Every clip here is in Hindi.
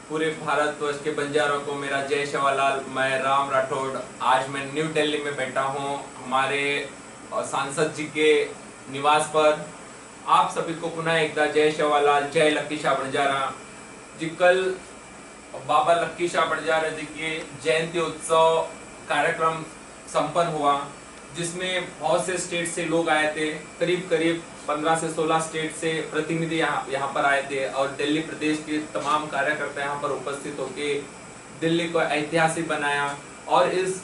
पूरे भारतवर्ष के बंजारों को मेरा जय सेवालाल। मैं राम राठौड़। आज मैं न्यू दिल्ली में बैठा हूँ हमारे सांसद जी के निवास पर। आप सभी को पुनः एक बार जय सेवालाल, जय लक्की शाह बंजारा जी। कल बाबा लक्की शाह बंजारा जी के जयंती उत्सव कार्यक्रम संपन्न हुआ, जिसमें बहुत से स्टेट से लोग आए थे। करीब करीब 15 से 16 स्टेट से प्रतिनिधि यहाँ पर आए थे और दिल्ली प्रदेश के तमाम कार्यकर्ता यहाँ पर उपस्थित होकर दिल्ली को ऐतिहासिक बनाया। और इस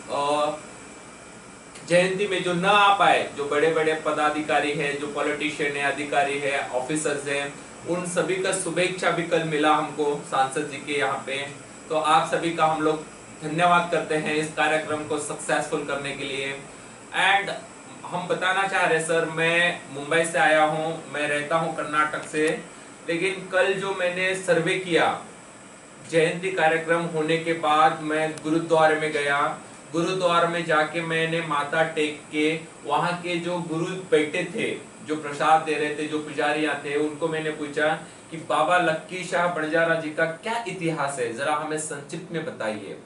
जयंती में जो न आ पाए, जो बड़े बड़े पदाधिकारी है, जो पॉलिटिशियन है, अधिकारी है, ऑफिसर्स हैं, उन सभी का शुभेच्छा भी कल मिला हमको सांसद जी के यहाँ पे। तो आप सभी का हम लोग धन्यवाद करते हैं इस कार्यक्रम को सक्सेसफुल करने के लिए। एंड हम बताना चाह रहे सर, मैं मुंबई से आया हूँ, मैं रहता हूँ कर्नाटक से, लेकिन कल जो मैंने सर्वे किया जयंती कार्यक्रम होने के बाद, मैं गुरुद्वारे में गया। गुरुद्वारे में जाके मैंने माथा टेक के वहाँ के जो गुरु बैठे थे, जो प्रसाद दे रहे थे, जो पुजारियां थे, उनको मैंने पूछा कि बाबा लक्की शाह बंजारा जी का क्या इतिहास है, जरा हमें संक्षिप्त में बताइए।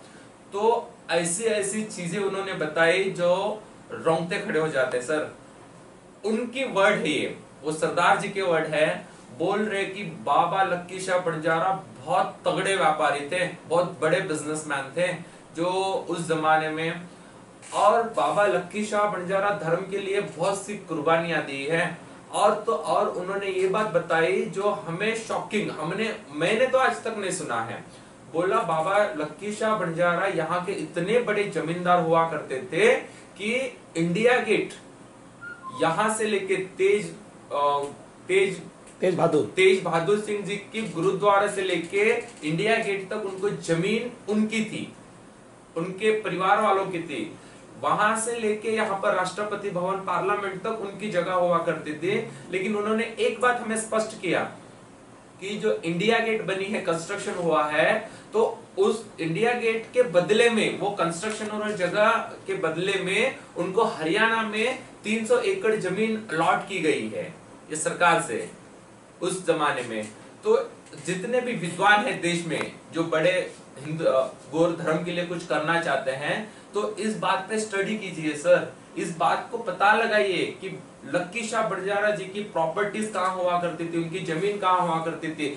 तो ऐसी ऐसी चीजें उन्होंने बताई जो रोंगटे खड़े हो जाते सर। उनकी वर्ड है ये, वो सरदार जी के वर्ड है। बोल रहे कि बाबा लक्की शाह बंजारा बहुत तगड़े व्यापारी थे, बहुत बड़े बिजनेसमैन थे जो उस जमाने में। और बाबा लक्की शाह बंजारा धर्म के लिए बहुत सी कुर्बानियां दी है। और तो और उन्होंने ये बात बताई जो हमें शॉकिंग, मैंने तो आज तक नहीं सुना है। बोला बाबा लक्की शाह बंजारा यहाँ के इतने बड़े जमींदार हुआ करते थे कि इंडिया गेट यहां से लेके तेज बहादुर सिंह जी की गुरुद्वारा से लेके इंडिया गेट तक उनको जमीन उनकी थी, उनके परिवार वालों की थी। वहां से लेके यहाँ पर राष्ट्रपति भवन, पार्लियामेंट तक उनकी जगह हुआ करती थी। लेकिन उन्होंने एक बात हमें स्पष्ट किया कि जो इंडिया गेट बनी है, कंस्ट्रक्शन हुआ है, तो उस इंडिया गेट के बदले में, वो कंस्ट्रक्शन और जगह के बदले में उनको हरियाणा में 300 एकड़ जमीन अलॉट की गई है ये सरकार से उस जमाने में। तो जितने भी विद्वान है देश में, जो बड़े हिंदू गौर धर्म के लिए कुछ करना चाहते हैं, तो इस बात पे स्टडी कीजिए सर। इस बात को पता लगाइए कि लक्की शाह बंजारा जी की प्रॉपर्टीज कहाँ हुआ करती थी, उनकी जमीन कहाँ हुआ करती थी।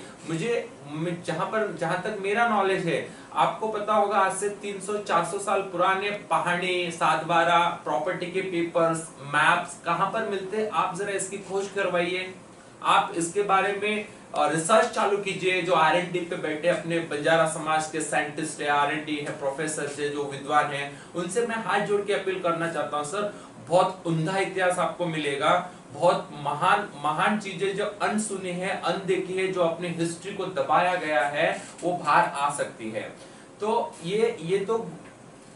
जहां तक मेरा नॉलेज है, आपको पता होगा आज से 300-400 साल पुराने पहाड़ी, 7/12 प्रॉपर्टी के पेपर्स, मैप्स कहां पर मिलते, आप जरा इसकी खोज करवाइए। आप इसके बारे में रिसर्च चालू कीजिए। जो R&D पे बैठे अपने बंजारा समाज के साइंटिस्ट है, R&D है, प्रोफेसर है, जो विद्वान है, उनसे मैं हाथ जोड़ के अपील करना चाहता हूं सर। बहुत उम्दा इतिहास आपको मिलेगा, बहुत महान महान चीजें जो अनसुनी है, अनदेखी है, जो अपनी हिस्ट्री को दबाया गया है, वो बाहर आ सकती है। तो ये तो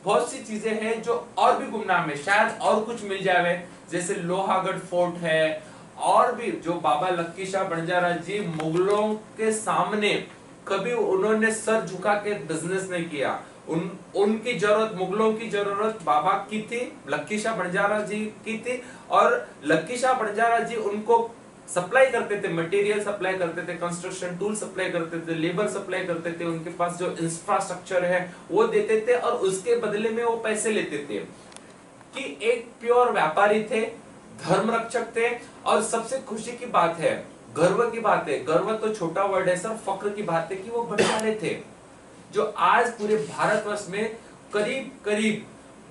बहुत सी चीजें हैं जो और भी गुमनाम है, शायद और कुछ मिल जाए, जैसे लोहागढ़ फोर्ट है। और भी जो बाबा लक्की शाह बंजारा जी मुगलों के सामने कभी उन्होंने सर झुका के बिजनेस नहीं किया। उनकी जरूरत, मुगलों की जरूरत बाबा की थी, लक्की शाह बंजारा जी की थी। और लक्की शाह बंजारा जी उनको सप्लाई करते थे, मटेरियल सप्लाई करते थे, कंस्ट्रक्शन टूल सप्लाई करते थे, लेबर सप्लाई करते थे, उनके पास जो इंफ्रास्ट्रक्चर है वो देते थे, और उसके बदले में वो पैसे लेते थे। कि एक प्योर व्यापारी थे, धर्म रक्षक थे। और सबसे खुशी की बात है, गर्व की बात है, गर्व तो छोटा वर्ड है सर, फक्र की बात है कि वो बंजारे थे जो आज पूरे भारतवर्ष में करीब करीब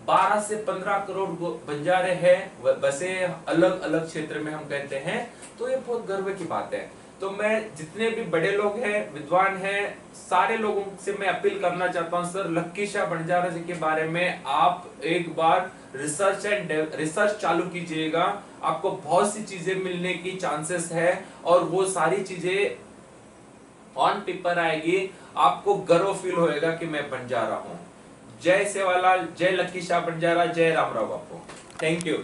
12 से 15 करोड़ बंजारे हैं, बसे अलग अलग क्षेत्र में हम कहते हैं। तो ये बहुत गर्व की बात है। तो मैं जितने भी बड़े लोग हैं, विद्वान हैं, सारे लोगों से मैं अपील करना चाहता हूं सर, लक्की शाह बंजारा जी के बारे में आप एक बार रिसर्च चालू कीजिएगा। आपको बहुत सी चीजें मिलने की चांसेस है, और वो सारी चीजें ऑन पेपर आएगी। आपको गर्व फील होएगा कि मैं बंजारा हूं। जय सेवालाल, जय लक्की शाह बंजारा, जय रामराव बापू। Thank you.